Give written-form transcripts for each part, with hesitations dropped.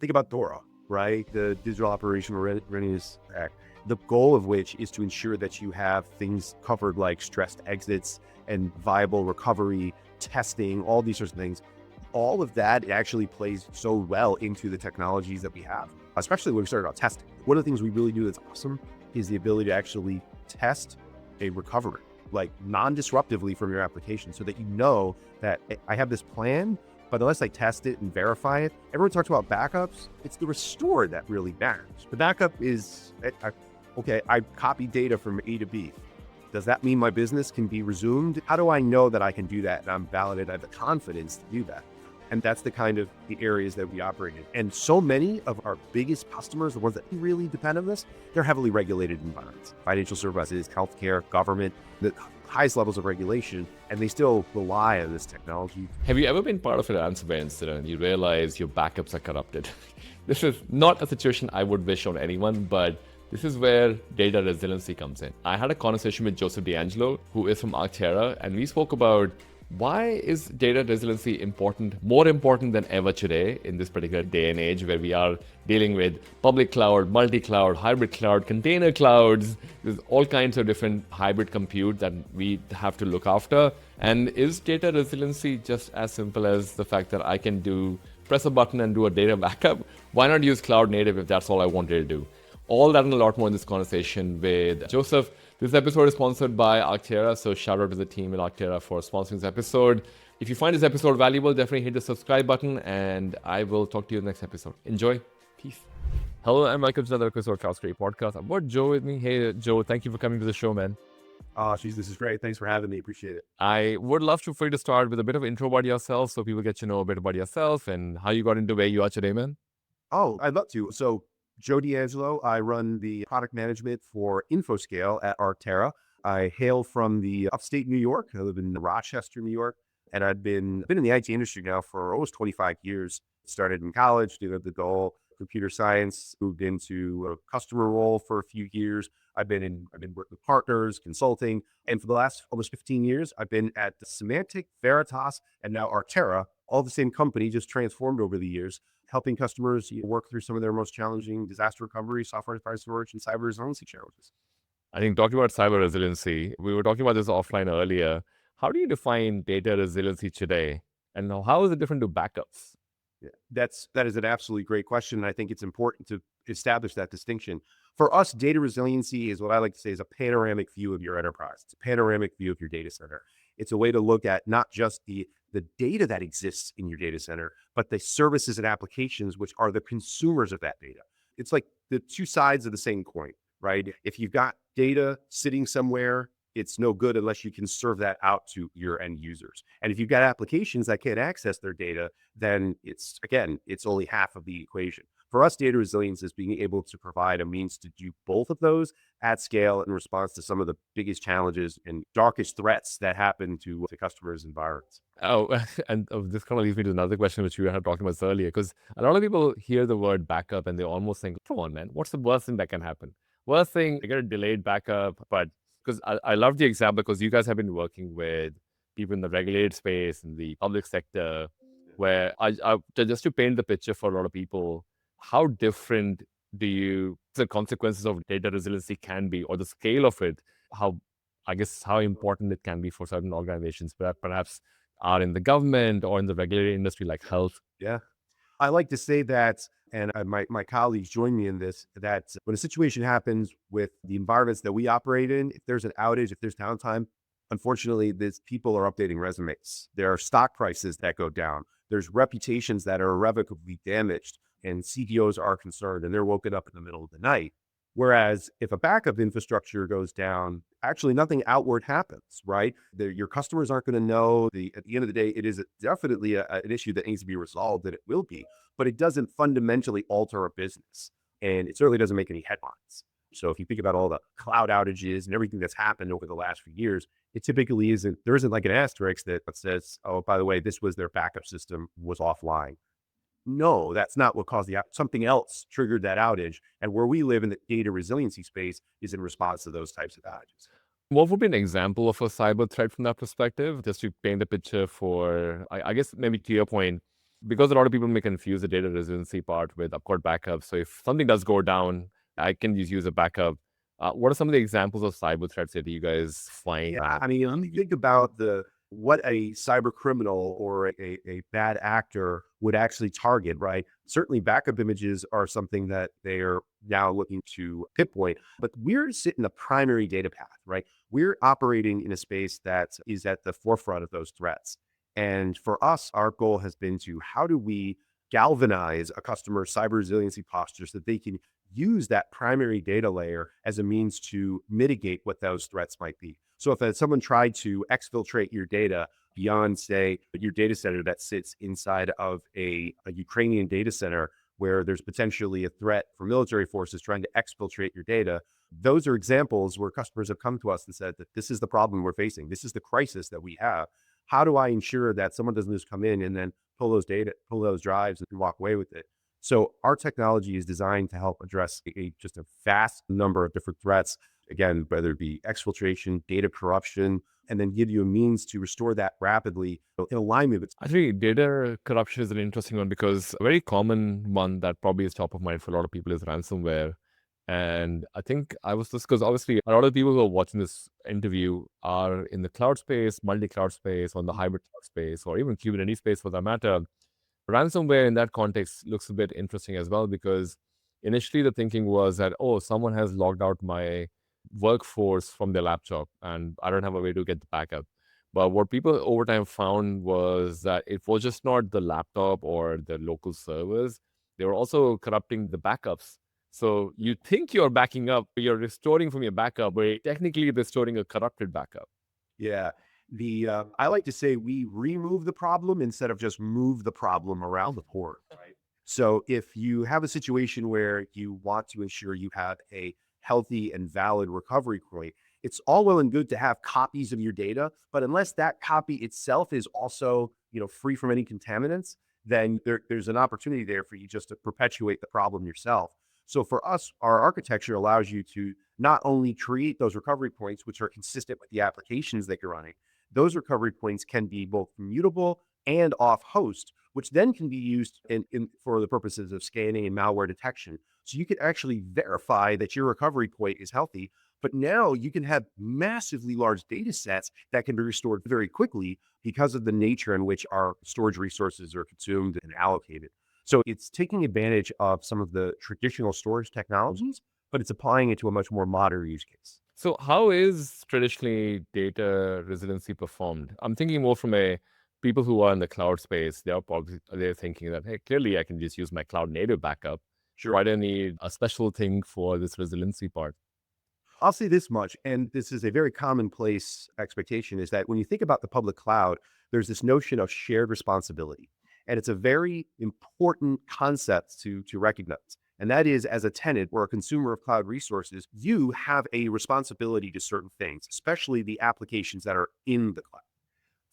Think about DORA, right? The Digital Operational Readiness Act, the goal of which is to ensure that you have things covered like stressed exits and viable recovery, testing, all these sorts of things. All of that actually plays so well into the technologies that we have, especially when we start about testing. One of the things we really do that's awesome is the ability to actually test a recovery, like non-disruptively from your application, so that you know that I have this plan, but unless I test it and verify it, everyone talks about backups. It's the restore that really matters. The backup is, okay, I copy data from A to B. Does that mean my business can be resumed? How do I know that I can do that and I'm validated, I have the confidence to do that? And that's the kind of the areas that we operate in. And so many of our biggest customers, the ones that really depend on this, they're heavily regulated environments. Financial services, healthcare, government, the highest levels of regulation, and they still rely on this technology. Have you ever been part of a ransomware incident and you realize your backups are corrupted? This is not a situation I would wish on anyone, but this is where data resiliency comes in. I had a conversation with Joseph D'Angelo, who is from Actionable, and we spoke about why is data resiliency important, more important than ever today in this particular day and age where we are dealing with public cloud, multi-cloud, hybrid cloud, container clouds. There's all kinds of different hybrid compute that we have to look after. And is data resiliency just as simple as the fact that I can press a button and do a data backup? Why not use cloud native if that's all I wanted to do? All that and a lot more in this conversation with Joseph. This episode is sponsored by Actera, so shout out to the team at Actera for sponsoring this episode. If you find this episode valuable, definitely hit the subscribe button, and I will talk to you in the next episode. Enjoy. Peace. Hello, and welcome to another episode of Chaos Create Podcast. I've got Joe with me. Hey, Joe, thank you for coming to the show, man. Geez, this is great. Thanks for having me. Appreciate it. I would love for you to start with a bit of intro about yourself so people get to know a bit about yourself and how you got into where you are today, man. Oh, I'd love to. So, Joe D'Angelo, I run the product management for InfoScale at Actera. I hail from the upstate New York. I live in Rochester, New York, and I've been in the IT industry now for almost 25 years. Started in college, did the goal computer science, moved into a customer role for a few years. I've been working with partners, consulting, and for the last almost 15 years, I've been at Semantic, Veritas, and now Actera, all the same company, just transformed over the years, helping customers work through some of their most challenging disaster recovery, software enterprise storage, and cyber resiliency challenges. I think talking about cyber resiliency, we were talking about this offline earlier. How do you define data resiliency today? And how is it different to backups? Yeah, that is an absolutely great question. And I think it's important to establish that distinction. For us, data resiliency is what I like to say is a panoramic view of your enterprise. It's a panoramic view of your data center. It's a way to look at not just the data that exists in your data center, but the services and applications, which are the consumers of that data. It's like the two sides of the same coin, right? If you've got data sitting somewhere, it's no good unless you can serve that out to your end users. And if you've got applications that can't access their data, then it's only half of the equation. For us, data resilience is being able to provide a means to do both of those at scale in response to some of the biggest challenges and darkest threats that happen to customers' environments. Oh, and this kind of leads me to another question, which we were talking about earlier, because a lot of people hear the word backup and they almost think, come on, man, what's the worst thing that can happen? Worst thing, they get a delayed backup. But because I love the example, because you guys have been working with people in the regulated space, in the public sector, where just to paint the picture for a lot of people, how different the consequences of data resiliency can be, or the scale of it, how important it can be for certain organizations that perhaps are in the government or in the regulated industry like health. Yeah. I like to say that, and my colleagues join me in this, that when a situation happens with the environments that we operate in, if there's an outage, if there's downtime, unfortunately, these people are updating resumes. There are stock prices that go down. There's reputations that are irrevocably damaged, and CEOs are concerned, and they're woken up in the middle of the night. Whereas if a backup infrastructure goes down, actually nothing outward happens, right? Your customers aren't going to know. At the end of the day, it is definitely an issue that needs to be resolved, and it will be, but it doesn't fundamentally alter a business, and it certainly doesn't make any headlines. So if you think about all the cloud outages and everything that's happened over the last few years, it typically there isn't like an asterisk that says, oh, by the way, this was their backup system was offline. No, that's not what caused something else triggered that outage. And where we live in the data resiliency space is in response to those types of outages. What would be an example of a cyber threat from that perspective? Just to paint the picture for, I guess maybe to your point, Because a lot of people may confuse the data residency part with upward backup. So if something does go down, I can just use a backup. What are some of the examples of cyber threats that you guys find? Yeah, I mean, let me think about the what a cyber criminal or a bad actor would actually target, right? Certainly, backup images are something that they are now looking to pinpoint, but we're sitting the primary data path, right? We're operating in a space that is at the forefront of those threats. And for us, our goal has been to how do we galvanize a customer's cyber resiliency posture so that they can use that primary data layer as a means to mitigate what those threats might be. So if someone tried to exfiltrate your data beyond, say, your data center that sits inside of a Ukrainian data center where there's potentially a threat for military forces trying to exfiltrate your data, those are examples where customers have come to us and said that this is the problem we're facing. This is the crisis that we have. How do I ensure that someone doesn't just come in and then pull those drives and walk away with it? So our technology is designed to help address just a vast number of different threats. Again, whether it be exfiltration, data corruption, and then give you a means to restore that rapidly in alignment with. I think data corruption is an interesting one because a very common one that probably is top of mind for a lot of people is ransomware. And I think I was just because obviously a lot of people who are watching this interview are in the cloud space, multi-cloud space, on the hybrid cloud space, or even Kubernetes space for that matter. Ransomware in that context looks a bit interesting as well because initially the thinking was that, oh, someone has logged out my workforce from their laptop and I don't have a way to get the backup. But what people over time found was that it was just not the laptop or the local servers, they were also corrupting the backups. So you think you're backing up, you're restoring from your backup, but technically you're restoring a corrupted backup. Yeah. I like to say we remove the problem instead of just move the problem around the port, right? So if you have a situation where you want to ensure you have a healthy and valid recovery point, it's all well and good to have copies of your data, but unless that copy itself is also, free from any contaminants, then there's an opportunity there for you just to perpetuate the problem yourself. So for us, our architecture allows you to not only create those recovery points, which are consistent with the applications that you're running, those recovery points can be both immutable and off host, which then can be used for the purposes of scanning and malware detection. So you can actually verify that your recovery point is healthy, but now you can have massively large data sets that can be restored very quickly because of the nature in which our storage resources are consumed and allocated. So it's taking advantage of some of the traditional storage technologies, but it's applying it to a much more modern use case. So how is traditionally data residency performed? I'm thinking more from a people who are in the cloud space. They're thinking that, hey, clearly I can just use my cloud native backup. Sure. Why do I need a special thing for this resiliency part? I'll say this much, and this is a very commonplace expectation, is that when you think about the public cloud, there's this notion of shared responsibility. And it's a very important concept to recognize. And that is, as a tenant or a consumer of cloud resources, you have a responsibility to certain things, especially the applications that are in the cloud.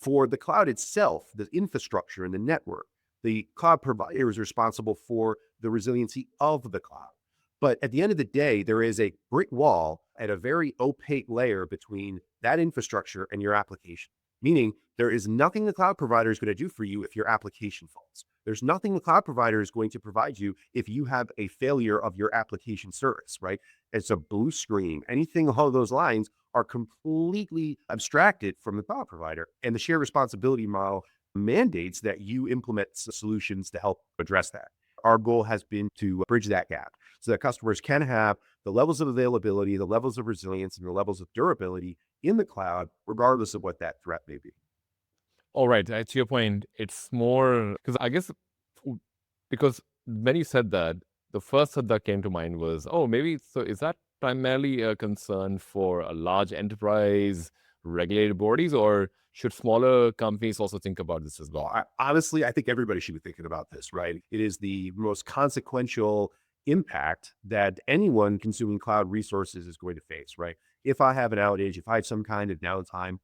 For the cloud itself, the infrastructure and the network, the cloud provider is responsible for the resiliency of the cloud. But at the end of the day, there is a brick wall at a very opaque layer between that infrastructure and your application. Meaning, there is nothing the cloud provider is going to do for you if your application faults. There's nothing the cloud provider is going to provide you if you have a failure of your application service, right? It's a blue screen. Anything along those lines are completely abstracted from the cloud provider. And the shared responsibility model mandates that you implement solutions to help address that. Our goal has been to bridge that gap so that customers can have the levels of availability, the levels of resilience, and the levels of durability in the cloud, regardless of what that threat may be. All right, to your point, it's more because I guess because when you said that, the first thought that came to mind was, oh, maybe so is that primarily a concern for a large enterprise, regulated bodies, or should smaller companies also think about this as well? Honestly, I think everybody should be thinking about this, right? It is the most consequential impact that anyone consuming cloud resources is going to face, right? If I have an outage, if I have some kind of downtime,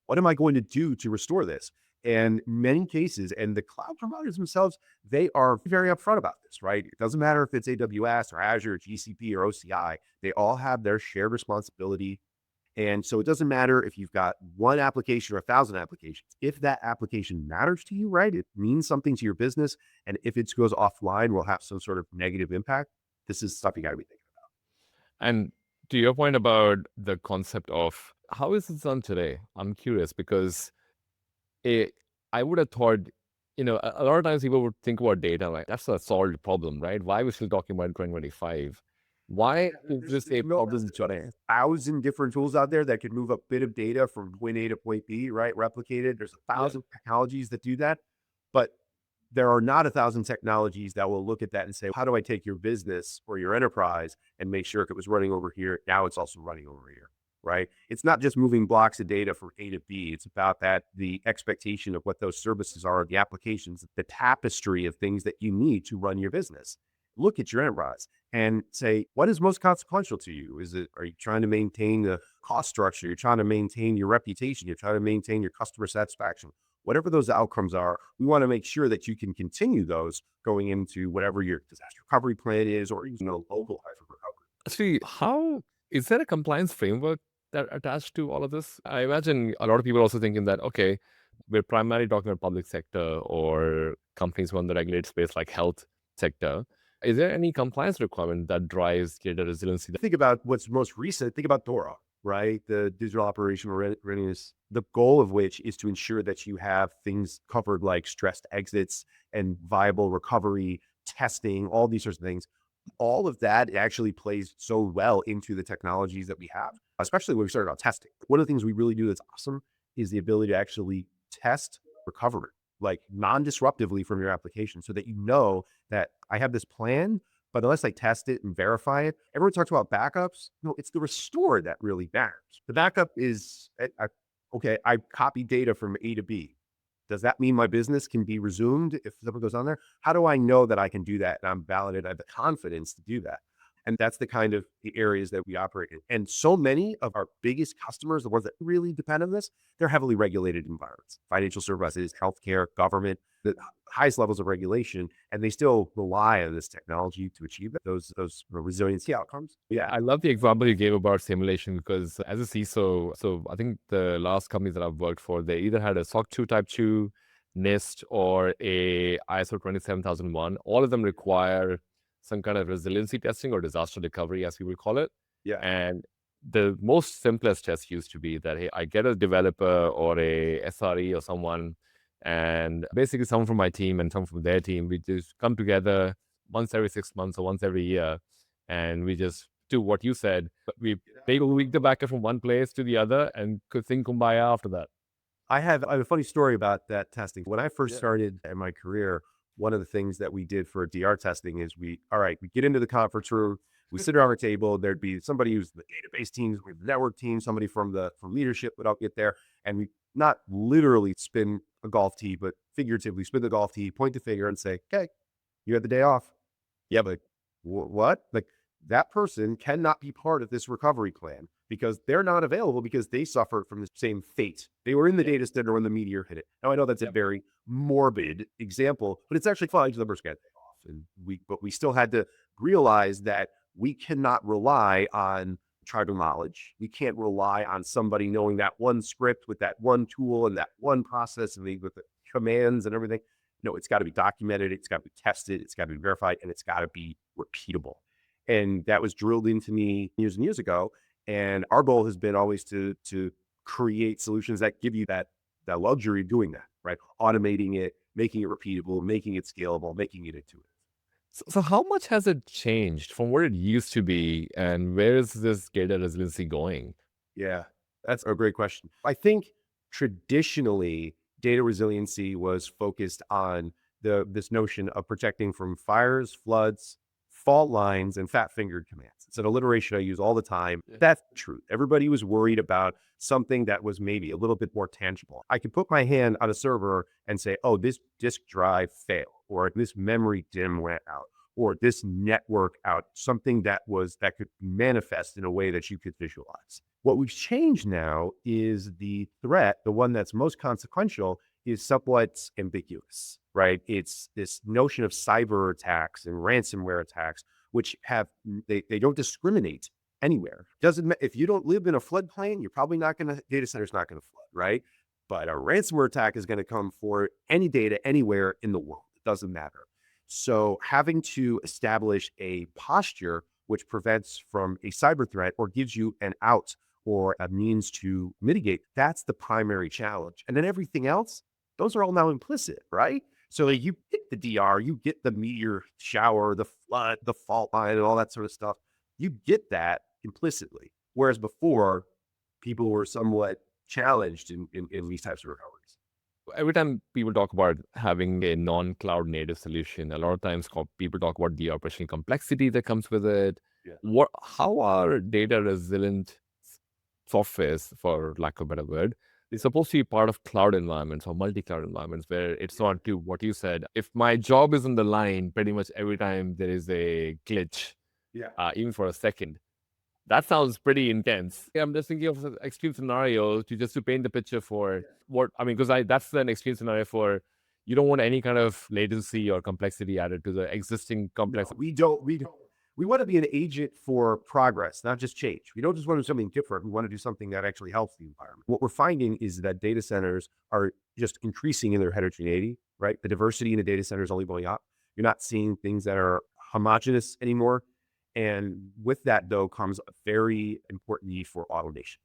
what am I going to do to restore this? And many cases, and the cloud providers themselves, they are very upfront about this, right? It doesn't matter if it's AWS or Azure, or GCP or OCI, they all have their shared responsibility. And so it doesn't matter if you've got one application or 1,000 applications. If that application matters to you, right, it means something to your business. And if it goes offline, will have some sort of negative impact. This is stuff you got to be thinking. And to your point about the concept of how is this done today, I'm curious because it, I would have thought, a lot of times people would think about data like that's a solved problem, right? Why are we still talking about 2025? Why is There's, this there's a no problem today? 1,000 different tools out there that could move a bit of data from point A to point B, right? Replicated. There's a Yeah. thousand technologies that do that, but there are not 1,000 technologies that will look at that and say, how do I take your business or your enterprise and make sure if it was running over here, now it's also running over here, right? It's not just moving blocks of data from A to B. It's about that, the expectation of what those services are, the applications, the tapestry of things that you need to run your business. Look at your enterprise and say, what is most consequential to you? Are you trying to maintain the cost structure? You're trying to maintain your reputation. You're trying to maintain your customer satisfaction. Whatever those outcomes are, we want to make sure that you can continue those going into whatever your disaster recovery plan is, or even a local type of recovery. Actually, how is there a compliance framework that attached to all of this? I imagine a lot of people also thinking that, okay, we're primarily talking about public sector or companies who are in the regulated space like health sector. Is there any compliance requirement that drives data resiliency? Think about what's most recent. Think about DORA, right? The digital operational readiness, the goal of which is to ensure that you have things covered like stressed exits and viable recovery, testing, all these sorts of things. All of that actually plays so well into the technologies that we have, especially when we started out testing. One of the things we really do that's awesome is the ability to actually test recovery, like non-disruptively from your application, so that you know that I have this plan, but unless I test it and verify it, everyone talks about backups. No, it's the restore that really matters. The backup is, okay, I copy data from A to B. Does that mean my business can be resumed if something goes on there? How do I know that I can do that and I'm validated, I have the confidence to do that? And that's the kind of the areas that we operate in. And so many of our biggest customers, the ones that really depend on this, they're heavily regulated environments, financial services, healthcare, government, the highest levels of regulation, and they still rely on this technology to achieve those resiliency outcomes. Yeah. I love the example you gave about simulation because as a CISO, so I think the last companies that I've worked for, they either had a SOC 2 Type 2, NIST, or a ISO 27001. All of them require some kind of resiliency testing or disaster recovery, as we would call it. Yeah. And the most simplest test used to be that, hey, I get a developer or a SRE or someone, and basically someone from my team and someone from their team, we just come together once every 6 months or once every year, and we just do what you said. We take the backup from one place to the other and could sing kumbaya after that. I have a funny story about that testing. When I first Yeah. started in my career, one of the things that we did for DR testing is we get into the conference room, we sit around our table, there'd be somebody who's the database teams, we have the network team, somebody from leadership would all get there, and we not literally spin a golf tee, but figuratively spin the golf tee, point the finger and say, okay, you had the day off. Yeah, but what? Like that person cannot be part of this recovery plan because they're not available because they suffered from the same fate. They were in the data center when the meteor hit it. Now I know that's a very morbid example, but it's actually fine because the numbers got off, and but we still had to realize that we cannot rely on tribal knowledge. We can't rely on somebody knowing that one script with that one tool and that one process and with the commands and everything. No, it's got to be documented, it's got to be tested, it's got to be verified, and it's got to be repeatable. And that was drilled into me years and years ago. And our goal has been always to create solutions that give you that luxury of doing that, right? Automating it, making it repeatable, making it scalable, making it intuitive. So how much has it changed from what it used to be, and where is this data resiliency going? Yeah, that's a great question. I think traditionally data resiliency was focused on this notion of protecting from fires, floods, fault lines, and fat-fingered commands. It's an alliteration I use all the time. Yeah. That's the truth. Everybody was worried about something that was maybe a little bit more tangible. I could put my hand on a server and say, oh, this disk drive failed, or this memory DIMM went out, or this network out, something that could manifest in a way that you could visualize. What we've changed now is the threat, the one that's most consequential, is somewhat ambiguous, right? It's this notion of cyber attacks and ransomware attacks, which they don't discriminate anywhere. If you don't live in a floodplain, you're probably not going to, data center's not going to flood, right? But a ransomware attack is going to come for any data anywhere in the world. It doesn't matter. So having to establish a posture which prevents from a cyber threat or gives you an out or a means to mitigate, that's the primary challenge. And then everything else, those are all now implicit, right? So like, you get the DR, you get the meteor shower, the flood, the fault line, and all that sort of stuff. You get that implicitly. Whereas before, people were somewhat challenged in these types of recoveries. Every time people talk about having a non-cloud native solution, a lot of times people talk about the operational complexity that comes with it. Yeah. How are data resilient softwares, for lack of a better word, is supposed to be part of cloud environments or multi-cloud environments where it's not to what you said. If my job is on the line, pretty much every time there is a glitch, Yeah. even for a second, that sounds pretty intense. I'm just thinking of extreme scenarios just to paint the picture for what I mean, because that's an extreme scenario for you don't want any kind of latency or complexity added to the existing complex. No, we want to be an agent for progress, not just change. We don't just want to do something different. We want to do something that actually helps the environment. What we're finding is that data centers are just increasing in their heterogeneity, right? The diversity in the data center is only going up. You're not seeing things that are homogenous anymore. And with that, though, comes a very important need for automation.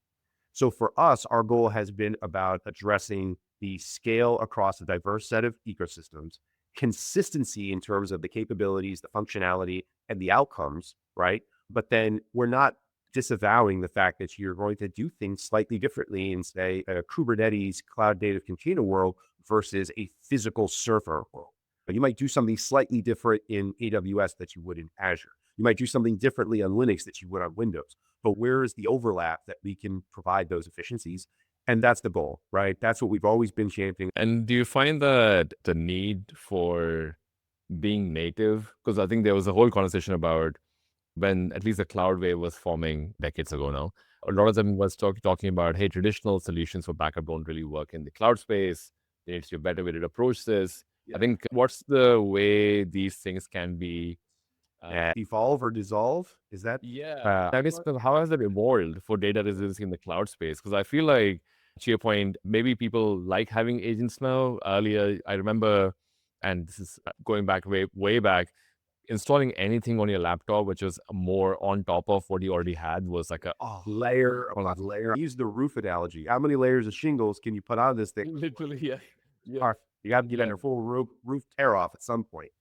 So for us, our goal has been about addressing the scale across a diverse set of ecosystems, consistency in terms of the capabilities, the functionality, and the outcomes, right? But then we're not disavowing the fact that you're going to do things slightly differently in, say, a Kubernetes cloud native container world versus a physical server world. You might do something slightly different in AWS that you would in Azure. You might do something differently on Linux that you would on Windows. But where is the overlap that we can provide those efficiencies? And that's the goal, right? That's what we've always been championing. And do you find that the need for being native? Because I think there was a whole conversation about when at least the cloud wave was forming decades ago now. A lot of them was talking about, hey, traditional solutions for backup don't really work in the cloud space. There needs to be a better way to approach this. I think what's the way these things can be Evolve or dissolve? Is that? I guess how has it evolved for data resiliency in the cloud space? Because I feel like, to your point, maybe people like having agents now. Earlier, I remember, and this is going back way back, installing anything on your laptop, which was more on top of what you already had, was like a Layer upon layer. I use the roof analogy. How many layers of shingles can you put on this thing? literally, yeah, yeah, You got to get yeah. under full roof tear off at some point.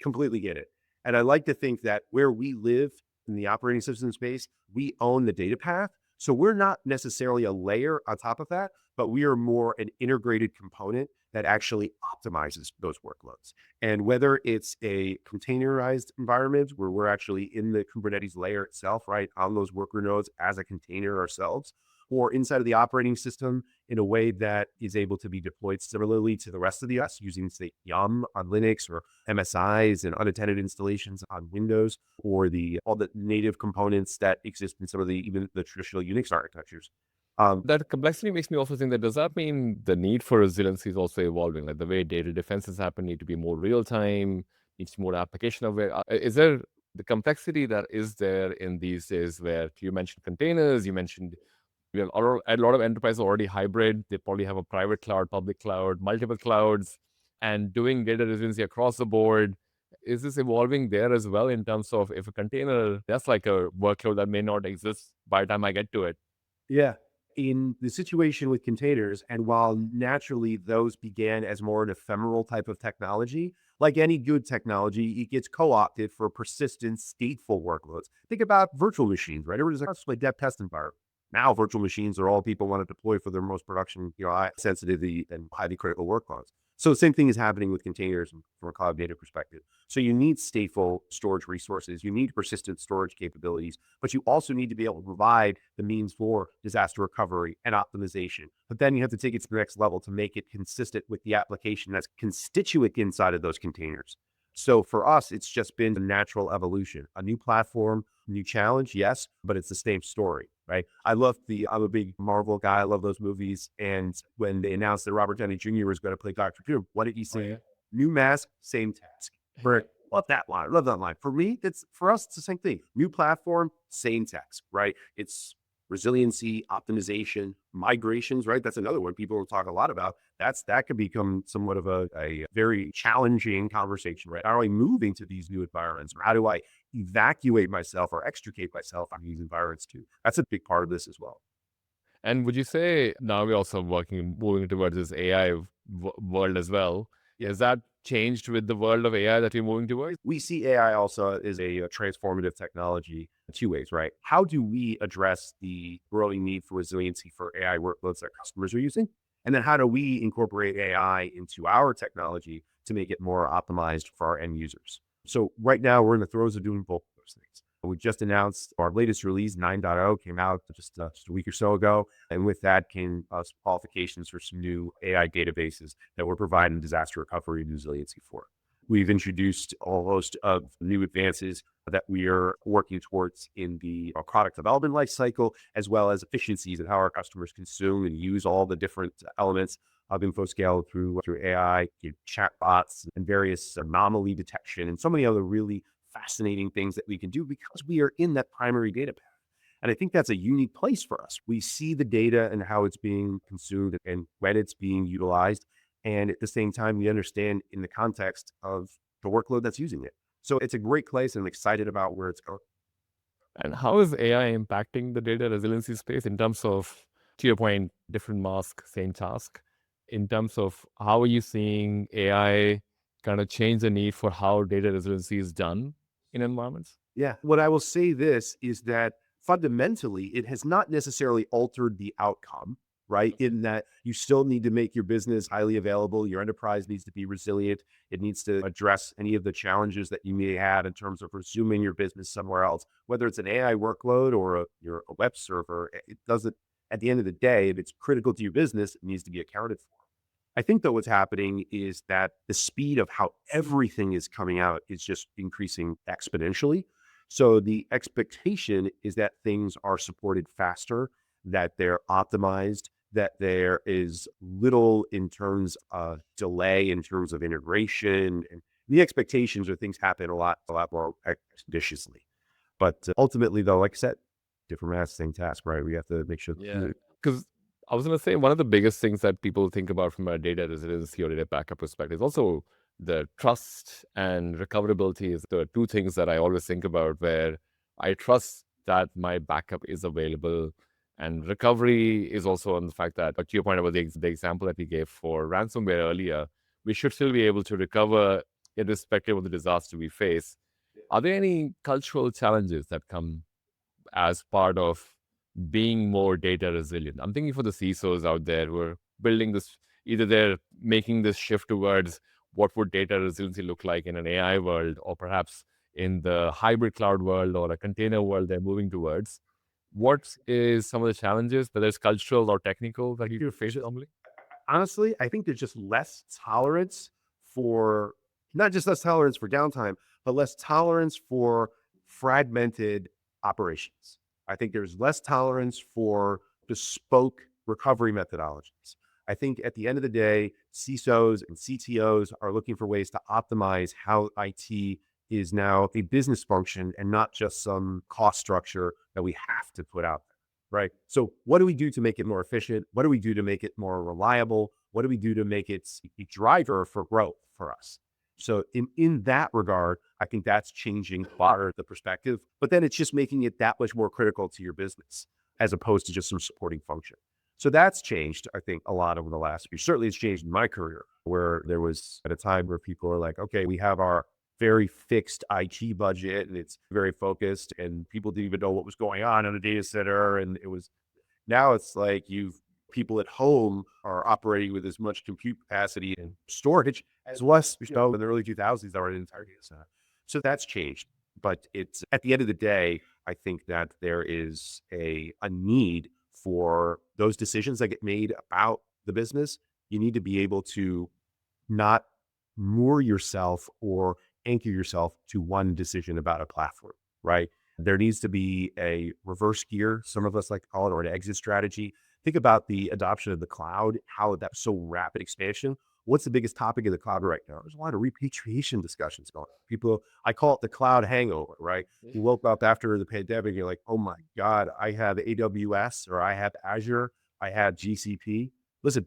Completely get it. And I like to think that where we live in the operating system space, we own the data path. So we're not necessarily a layer on top of that, but we are more an integrated component that actually optimizes those workloads. And whether it's a containerized environment where we're actually in the Kubernetes layer itself, right, on those worker nodes as a container ourselves, or inside of the operating system in a way that is able to be deployed similarly to the rest of the OS using, say, Yum on Linux or MSIs and unattended installations on Windows, or all the native components that exist in some of even the traditional Unix architectures. That complexity makes me also think that does that mean the need for resiliency is also evolving? Like the way data defenses happen need to be more real time, needs more application aware. Is there the complexity that is there in these days where you mentioned containers, you mentioned a lot of enterprises are already hybrid. They probably have a private cloud, public cloud, multiple clouds, and doing data resiliency across the board. Is this evolving there as well in terms of if a container, that's like a workload that may not exist by the time I get to it? Yeah. In the situation with containers, and while naturally those began as more an ephemeral type of technology, like any good technology, it gets co-opted for persistent, stateful workloads. Think about virtual machines, right? Everybody's like, "Oh, dev test environment." Now, virtual machines are all people want to deploy for their most production, high sensitivity and highly critical workloads. So the same thing is happening with containers from a cloud data perspective. So you need stateful storage resources, you need persistent storage capabilities, but you also need to be able to provide the means for disaster recovery and optimization. But then you have to take it to the next level to make it consistent with the application that's constituent inside of those containers. So for us, it's just been a natural evolution, a new platform, new challenge, yes, but it's the same story, right? I'm a big Marvel guy. I love those movies. And when they announced that Robert Downey Jr. was going to play Dr. Doom, what did he say? New mask, same task. Love that line. Love that line. For me, it's for us, it's the same thing. New platform, same text, right? It's resiliency, optimization, migrations, right? That's another one people talk a lot about. That could become somewhat of a very challenging conversation, right? How are I moving to these new environments? Or how do I evacuate myself or extricate myself from these environments too? That's a big part of this as well. And would you say now we're also moving towards this AI world as well? Yeah. Is that changed with the world of AI that we're moving towards? We see AI also as a transformative technology in two ways, right? How do we address the growing need for resiliency for AI workloads that customers are using? And then how do we incorporate AI into our technology to make it more optimized for our end users? So right now we're in the throes of doing both of those things. We just announced our latest release, 9.0, came out just a week or so ago. And with that came some qualifications for some new AI databases that we're providing disaster recovery and resiliency for. We've introduced a host of new advances that we are working towards in the product development lifecycle, as well as efficiencies and how our customers consume and use all the different elements of InfoScale through AI, chatbots, and various anomaly detection, and so many other really fascinating things that we can do because we are in that primary data path. And I think that's a unique place for us. We see the data and how it's being consumed and when it's being utilized. And at the same time, we understand in the context of the workload that's using it. So it's a great place and I'm excited about where it's going. And how is AI impacting the data resiliency space in terms of, to your point, different mask, same task? In terms of how are you seeing AI kind of change the need for how data resiliency is done in environments? Yeah. What I will say this is that fundamentally, it has not necessarily altered the outcome, right? In that you still need to make your business highly available. Your enterprise needs to be resilient. It needs to address any of the challenges that you may have in terms of resuming your business somewhere else, whether it's an AI workload or a web server. It doesn't, at the end of the day, if it's critical to your business, it needs to be accounted for. I think that what's happening is that the speed of how everything is coming out is just increasing exponentially. So the expectation is that things are supported faster, that they're optimized, that there is little in terms of delay, in terms of integration. And the expectations are things happen a lot more expeditiously. But ultimately, though, like I said, different math, same task, right? We have to make sure. Yeah. Because I was going to say one of the biggest things that people think about from a data resiliency or data backup perspective is also the trust and recoverability is the two things that I always think about where I trust that my backup is available. And recovery is also on the fact that, but to your point about the example that we gave for ransomware earlier, we should still be able to recover irrespective of the disaster we face. Are there any cultural challenges that come as part of being more data resilient? I'm thinking for the CISOs out there who are building this, either they're making this shift towards what would data resiliency look like in an AI world, or perhaps in the hybrid cloud world or a container world they're moving towards. What is some of the challenges, whether it's cultural or technical, that you face normally? Honestly, I think there's just less tolerance for not just less tolerance for downtime, but less tolerance for fragmented operations. I think there's less tolerance for bespoke recovery methodologies. I think at the end of the day, CISOs and CTOs are looking for ways to optimize how IT is now a business function and not just some cost structure that we have to put out, right? So what do we do to make it more efficient? What do we do to make it more reliable? What do we do to make it a driver for growth for us? So in that regard, I think that's changing a lot of the perspective, but then it's just making it that much more critical to your business as opposed to just some supporting function. So that's changed, I think, a lot over the last year. Certainly it's changed in my career where there was at a time where people are like, okay, we have our very fixed IT budget and it's very focused and people didn't even know what was going on in the data center. And it was now it's like you've people at home are operating with as much compute capacity and storage as was, in the early 2000s, that were an entire data center. So that's changed. But it's at the end of the day, I think that there is a need for those decisions that get made about the business. You need to be able to not moor yourself or anchor yourself to one decision about a platform, right? There needs to be a reverse gear, some of us like to call it, or an exit strategy. Think about the adoption of the cloud, how that so rapid expansion. what's the biggest topic in the cloud right now? There's a lot of repatriation discussions going on. People, I call it the cloud hangover, right? You woke up after the pandemic, you're like, oh my God, I have AWS or I have Azure, I have GCP. Listen,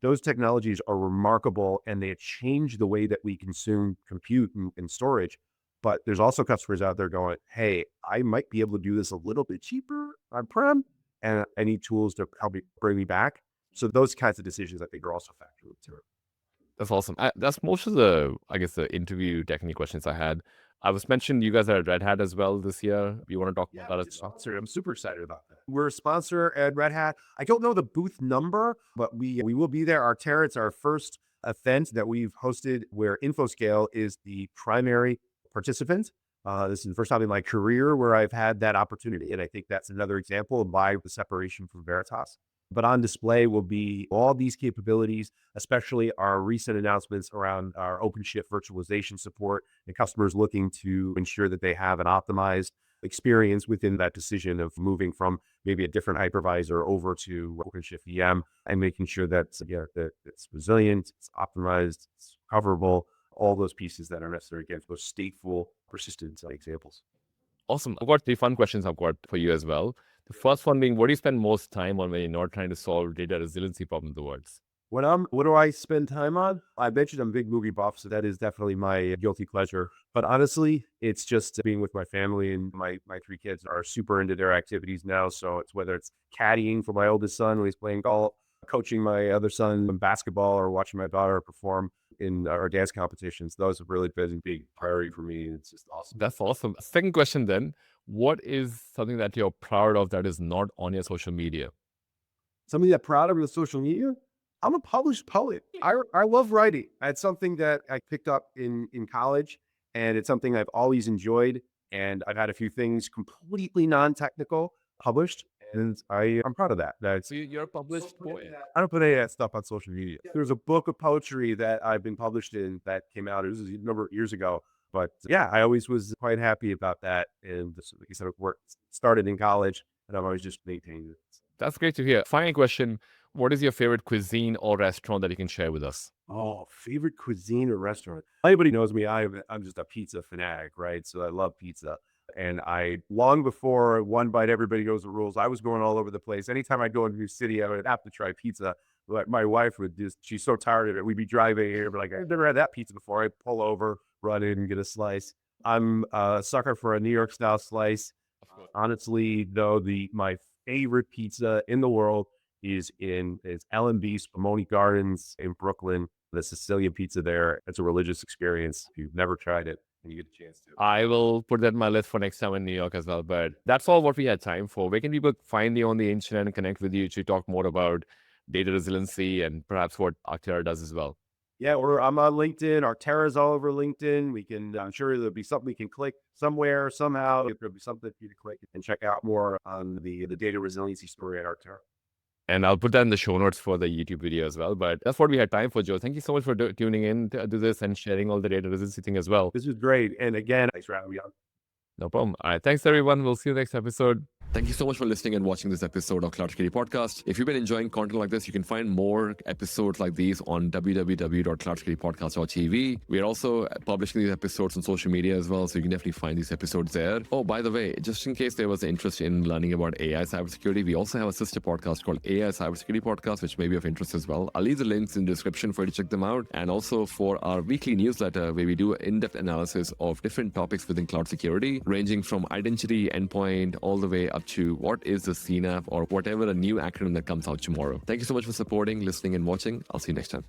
those technologies are remarkable and they change the way that we consume compute and storage. But there's also customers out there going, hey, I might be able to do this a little bit cheaper on-prem, and I need tools to help me bring me back. So those kinds of decisions, I think, are also factored into it. That's awesome. That's most of the, I guess, the interview technical questions I had. I was mentioned you guys are at Red Hat as well this year. You want to talk about that as well? Sponsor. I'm super excited about that. We're a sponsor at Red Hat. I don't know the booth number, but we will be there. It's our first event that we've hosted where InfoScale is the primary participant. This is the first time in my career where I've had that opportunity. And I think that's another example of why the separation from Veritas. But on display will be all these capabilities, especially our recent announcements around our OpenShift virtualization support and customers looking to ensure that they have an optimized experience within that decision of moving from maybe a different hypervisor over to OpenShift VM and making sure that it's resilient, it's optimized, it's coverable, all those pieces that are necessary again, those stateful, persistent examples. Awesome. I've got 3 fun questions I've got for you as well. The first one being, what do you spend most time on when you're not trying to solve data resiliency problems in the words? What do I spend time on? I mentioned I'm a big movie buff, so that is definitely my guilty pleasure. But honestly, it's just being with my family, and my 3 kids are super into their activities now. So it's whether it's caddying for my oldest son when he's playing golf, coaching my other son in basketball, or watching my daughter perform in our dance competitions. Those have really been a big priority for me. It's just awesome. That's awesome. Second question then, what is something that you're proud of that is not on your social media? Something that proud of with social media? I'm a published poet. I love writing. It's something that I picked up in college, and it's something I've always enjoyed. And I've had a few things completely non-technical published, and I'm proud of that. So you're a published poet. I don't put any of that stuff on social media. There's a book of poetry that I've been published in that came out. It was a number of years ago. But yeah, I always was quite happy about that. And this, like I said, work started in college, and I've always just maintained it. That's great to hear. Final question. What is your favorite cuisine or restaurant that you can share with us? Oh, favorite cuisine or restaurant? Anybody knows me, I'm just a pizza fanatic, right? So I love pizza. And long before One Bite Everybody Knows the Rules, I was going all over the place. Anytime I'd go into a new city, I would have to try pizza. But my wife she's so tired of it. We'd be driving here, but like, I've never had that pizza before. I'd pull over, run in and get a slice. I'm a sucker for a New York style slice. Honestly, though, my favorite pizza in the world is L&B Spumoni Gardens in Brooklyn. The Sicilian pizza there. It's a religious experience. If you've never tried it and you get a chance to. I will put that on my list for next time in New York as well. But that's all what we had time for. Where can people find you on the internet and connect with you to talk more about data resiliency and perhaps what Arctera does as well? Yeah, I'm on LinkedIn. Arctera's all over LinkedIn. I'm sure there'll be something we can click somewhere, somehow. There'll be something for you to click and check out more on the data resiliency story at Arctera. And I'll put that in the show notes for the YouTube video as well. But that's what we had time for, Joe. Thank you so much for tuning in to this and sharing all the data resiliency thing as well. This was great. And again, thanks for having me on. No problem. All right. Thanks, everyone. We'll see you next episode. Thank you so much for listening and watching this episode of Cloud Security Podcast. If you've been enjoying content like this, you can find more episodes like these on www.cloudsecuritypodcast.tv. We are also publishing these episodes on social media as well, so you can definitely find these episodes there. Oh, by the way, just in case there was interest in learning about AI cybersecurity, we also have a sister podcast called AI Cybersecurity Podcast, which may be of interest as well. I'll leave the links in the description for you to check them out. And also for our weekly newsletter, where we do in-depth analysis of different topics within cloud security, ranging from identity, endpoint, all the way up to what is the CNAP or whatever a new acronym that comes out tomorrow. Thank you so much for supporting, listening, and watching. I'll see you next time.